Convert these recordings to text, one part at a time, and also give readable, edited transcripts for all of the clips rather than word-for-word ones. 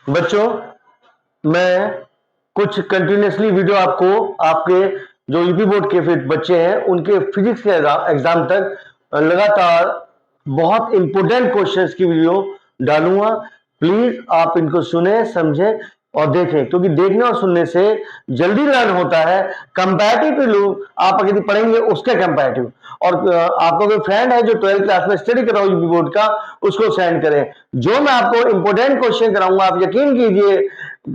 बच्चों, मैं कुछ कंटिन्यूसली वीडियो आपको आपके जो यूपी बोर्ड के फिर बच्चे हैं उनके फिजिक्स के एग्जाम तक लगातार बहुत इंपोर्टेंट क्वेश्चंस की वीडियो डालूंगा। प्लीज आप इनको सुने, समझें और देखें, क्योंकि देखने और सुनने से जल्दी लर्न होता है कंपैरेटिव आप अगर पढ़ेंगे उसके कंपैरेटिव। और आपका कोई फ्रेंड है जो 12th क्लास में स्टडी कर रहा हो यूपी बोर्ड का, उसको सेंड करें। जो मैं आपको इंपोर्टेंट क्वेश्चन कराऊंगा, आप यकीन कीजिए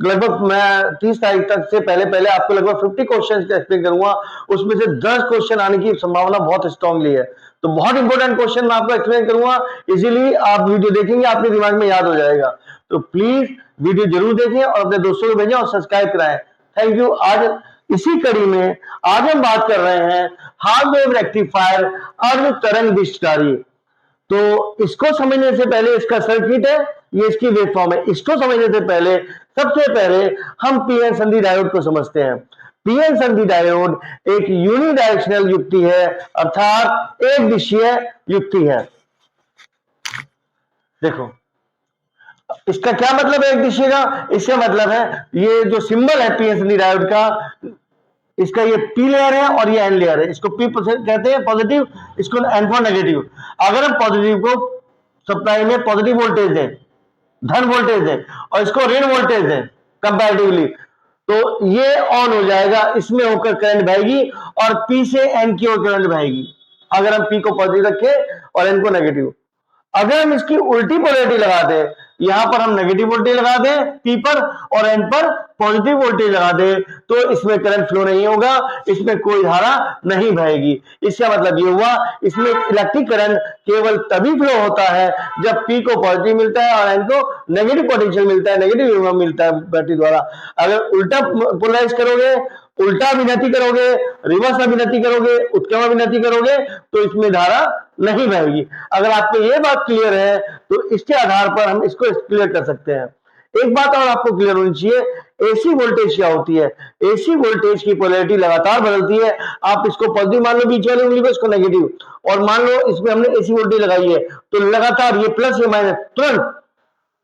लगभग मैं 30 तारीख तक से पहले पहले आपको लगभग 50 क्वेश्चन एक्सप्लेन करूंगा, उसमें से 10 क्वेश्चन आने की संभावना बहुत स्ट्रांगली है। तो बहुत इंपॉर्टेंट क्वेश्चन मैं आपको एक्सप्लेन करूंगा, इजीली आप वीडियो देखेंगे आपके दिमाग में याद हो जाएगा। तो प्लीज वीडियो जरूर देखें और अपने दोस्तों को भेजें और सब्सक्राइब कराएं। Thank you. आज इसी कड़ी में आज हम बात कर रहे हैं हाफ वेव रेक्टिफायर अर्ध तरंग विष्टकारी। तो इसको समझने से पहले, इसका सर्किट है, ये इसकी वेवफॉर्म है, इसको समझने से पहले सबसे पहले हम पीएन संधि डायोड को समझते हैं। पीएन संधि डायोड एक यूनिडायरेक्शनल युक्ति है, अर्थात एक दिशीय युक्ति है। देखो इसका क्या मतलब है एक दिशीय का? इसका मतलब है ये जो सिंबल है पीएन संधि डायोड का, इसका ये पी लेयर है और ये एन लेयर है। इसको पी कहते हैं पॉजिटिव, इसको एन फॉर नेगेटिव। अगर हम पॉजिटिव को सप्लाई में पॉजिटिव वोल्टेज दें, धन वोल्टेज दें, और इसको ऋण वोल्टेज दें कंपैरेटिवली, तो ये ऑन हो जाएगा, इसमें होकर करंट बहेगी और पी से एन की ओर करंट बहेगी। अगर हम पी को पॉजिटिव रखें और एन को नेगेटिव। अगर हम इसकी उल्टी पोलैरिटी लगा दें, यहां पर हम नेगेटिव वोल्टेज लगा दें पी पर और एन पर पॉजिटिव वोल्टेज लगा दें, तो इसमें करंट फ्लो नहीं होगा, इसमें कोई धारा नहीं बहेगी। इसका मतलब ये हुआ इसमें इलेक्ट्रिक करंट केवल तभी फ्लो होता है जब पी को पॉजिटिव मिलता है और एन को नेगेटिव पोटेंशियल मिलता है, नेगेटिव विभव मिलता है बैटरी द्वारा। अगर उल्टा पोलराइज करोगे, उल्टा अभिनति करोगे, रिवर्स अभिनति करोगे, उत्क्रम अभिनति करोगे, तो इसमें धारा नहीं बहेगी। अगर आपको ये बात क्लियर है तो इसके आधार पर हम इसको क्लियर कर सकते हैं। एक बात और आपको क्लियर होनी चाहिए, एसी वोल्टेज क्या होती है? एसी वोल्टेज की पोलैरिटी लगातार बदलती है। आप इसको पॉजिटिव मान लो बीच वाली उंगली को, इसको नेगेटिव, और मान लो इसमें हमने एसी वोल्टेज लगाई है, तो लगातार ये प्लस ये माइनस, तुरंत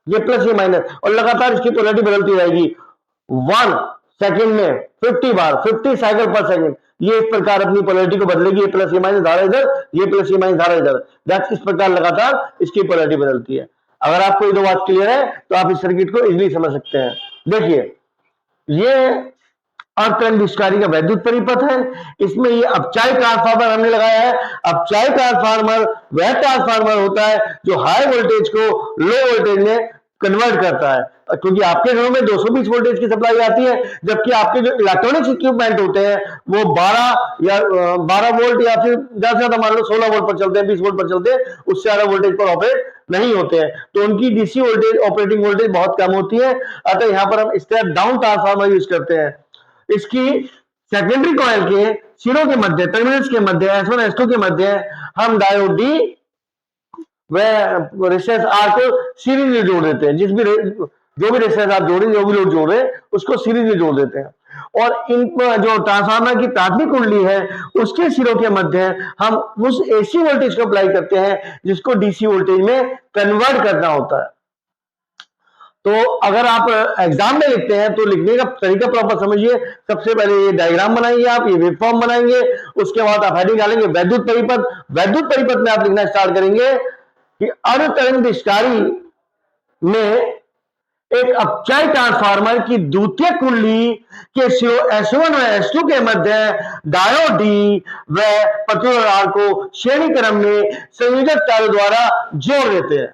ये प्लस ये माइनस, और लगातार इसकी पोलैरिटी बदलती रहेगी। 1 सेकंड में 50 बार, 50 साइकिल पर सेकंड, ये इस प्रकार अपनी पोलैरिटी को बदलेगी। ये प्लस ये माइनस धारा इधर, ये प्लस ये माइनस धारा इधर, दैट इस प्रकार लगातार इसकी पोलैरिटी बदलती है। अगर आपको ये दो बात क्लियर है तो आप इस सर्किट को इजीली समझ सकते हैं। देखिए ये अर्धतरंग विष्टकारी का वैद्युत परिपथ है। इसमें ये अपचाई ट्रांसफार्मर हमने लगाया है। अपचाई ट्रांसफार्मर वह ट्रांसफार्मर होता है जो हाई वोल्टेज को लो वोल्टेज में कन्वर्ट करता है, क्योंकि आपके घरों में 220 वोल्टेज की सप्लाई आती है, जबकि आपके जो इलेक्ट्रॉनिक्स इक्विपमेंट होते हैं वो 12 वोल्ट या फिर ज्यादा से ज्यादा मान लो 16 वोल्ट पर चलते हैं, 20 वोल्ट पर चलते हैं, उससे ज्यादा वोल्टेज पर ऑपरेट नहीं होते हैं। तो उनकी डीसी वोल्टेज, ऑपरेटिंग वोल्टेज बहुत कम होती है। अतः यहां पर हम स्टेप डाउन ट्रांसफार्मर यूज करते हैं। इसकी सेकेंडरी कॉइल के सिरों के मध्य, टर्मिनल्स के मध्य, S1 S2 के मध्य हम डायोड डी व रेजिस्टेंस आर को सीरीज में जोड़ देते हैं। जो भी रेजिस्टेंस आप जोड़ रहे, जो भी लोड जोड़ रहे हैं, उसको सीरीज में जोड़ देते हैं। और इन जो ट्रांसफार्मर की प्राथमिक कुंडली है उसके सिरों के मध्य हम उस एसी वोल्टेज को अप्लाई करते हैं जिसको डीसी वोल्टेज में कन्वर्ट करना होता है। तो अगर आप एग्जाम में लिखते हैं तो लिखने का तरीका प्रॉपर समझिए। सबसे पहले ये डायग्राम बनाएंगे, आप ये वेवफॉर्म बनाएंगे, उसके बाद आप हेडिंग डालेंगे वैद्युत परिपथ। वैद्युत परिपथ में आप लिखना स्टार्ट करेंगे कि अर्धतरंग विष्टकारी में एक अपचाई ट्रांसफार्मर की द्वितीय कुंडली के सिरों S1 और S2 के मध्य डायोड डी व प्रतिरोध R को श्रेणी क्रम में संयोजक तारों द्वारा जोड़ देते हैं।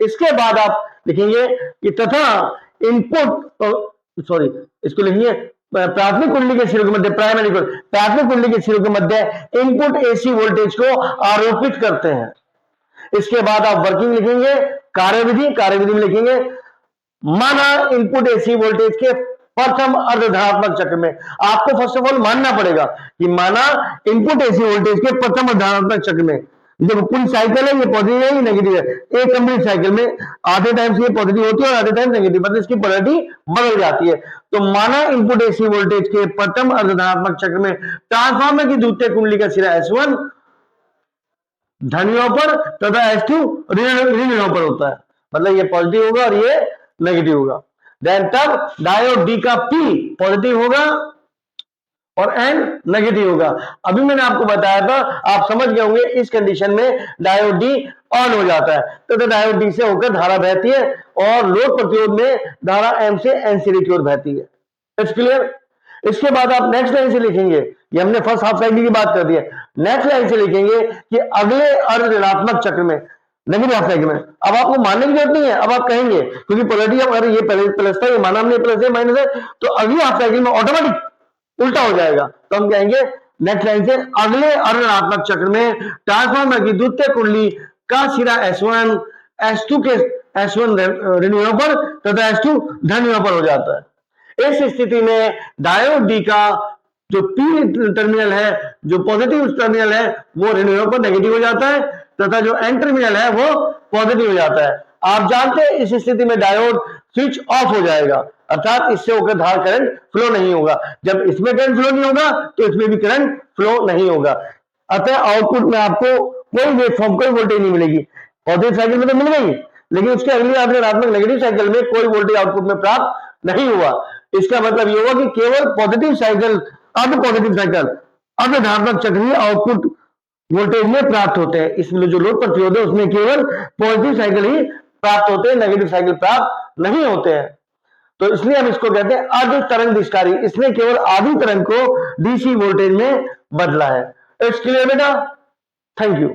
इसके बाद आप लिखेंगे कि तथा इनपुट इसको लिखेंगे प्राथमिक कुंडली के सिरों के मध्य, प्राथमिक कुंडली के सिरों के मध्य इनपुट एसी वोल्टेज को आरोपित करते हैं। इसके बाद आप वर्किंग लिखेंगे, कार्यविधि में लिखेंगे माना इनपुट एसी वोल्टेज के प्रथम अर्धधारात्मक चक्र में। आपको फर्स्ट ऑफ ऑल मानना पड़ेगा कि माना इनपुट एसी वोल्टेज के प्रथम अर्धधारात्मक चक्र में, जब पूरी साइकिल है ये पॉजिटिव है ये नेगेटिव है, एक कंप्लीट साइकिल में आधे टाइम से ये पॉजिटिव होती है और आधे टाइम नेगेटिव, मतलब इसकी पोलैरिटी बदल जाती है। तो माना इनपुट एसी वोल्टेज के प्रथम अर्धधारात्मक चक्र में ट्रांसफार्मर की द्वितीय कुंडली का सिरा S1 धनियों पर तथा S2 ऋणों पर होता है, मतलब ये पॉजिटिव होगा और ये नेगेटिव होगा। देन तब डायोड डी का पी पॉजिटिव होगा और एन नेगेटिव होगा। अभी मैंने आपको बताया था, आप समझ गए होंगे, इस कंडीशन में डायोड डी ऑन हो जाता है तो डायोड डी से होकर धारा बहती है और लोड प्रतिरोध में धारा एम से एन सीरीज की ओर बहती है। It's clear. इसके बाद आप नेक्स्ट लाइन से लिखेंगे, ये हमने फर्स्ट हाफ साइकिल की बात कर दी है, नेक्स्ट लाइन से लिखेंगे कि अगले अर्ध ऋणात्मक चक्र में, नेगेटिव हाफ साइकिल में, अब आपको मानने की जरूरत नहीं है, अब आप कहेंगे क्योंकि पोलैरिटी अगर ये प्लस था, ये माना हमने प्लस है माइनस है, तो अगली हाफ साइकिल में ऑटोमेटिक उल्टा हो जाएगा। तो हम कहेंगे नेक्स्ट लाइन से अगले अर्धनात्मक चक्र में ट्रांसफार्मर की द्वितीय कुंडली का सिरा S1 S2 के S1 ऋण पर तथा S2 धन पर हो जाता है। इस स्थिति में डायोड डी का जो पी टर्मिनल है, जो पॉजिटिव टर्मिनल है, वो ऋण पर नेगेटिव हो जाता है तथा जो एन टर्मिनल है वो पॉजिटिव हो जाता है। आप जानते हैं इस स्थिति में डायोड स्विच ऑफ हो जाएगा, अर्थात इससे होकर धार करंट फ्लो नहीं होगा। जब इसमें करंट फ्लो नहीं होगा तो इसमें भी करंट फ्लो नहीं होगा। अतः आउटपुट में आपको कोई वेवफॉर्म, कोई वोल्टेज नहीं मिलेगी। पॉजिटिव साइकिल में तो मिल गई, लेकिन उसके अगली ऋणात्मक नेगेटिव साइकिल में कोई वोल्टेज आउटपुट में प्राप्त नहीं हुआ। इसका मतलब ये होगा कि केवल पॉजिटिव साइकिल, अर्ध पॉजिटिव साइकिल, अर्ध धनात्मक चक्र ही आउटपुट वोल्टेज में प्राप्त होते हैं। इसमें जो लोड प्रतिरोध है उसमें केवल पॉजिटिव साइकिल ही प्राप्त होते हैं, नेगेटिव साइकिल प्राप्त नहीं होते हैं। तो इसलिए हम इसको कहते हैं अर्ध तरंग दिशकारी। इसने केवल आधी तरंग को डीसी वोल्टेज में बदला है। इट्स क्लियर बेटा, थैंक यू।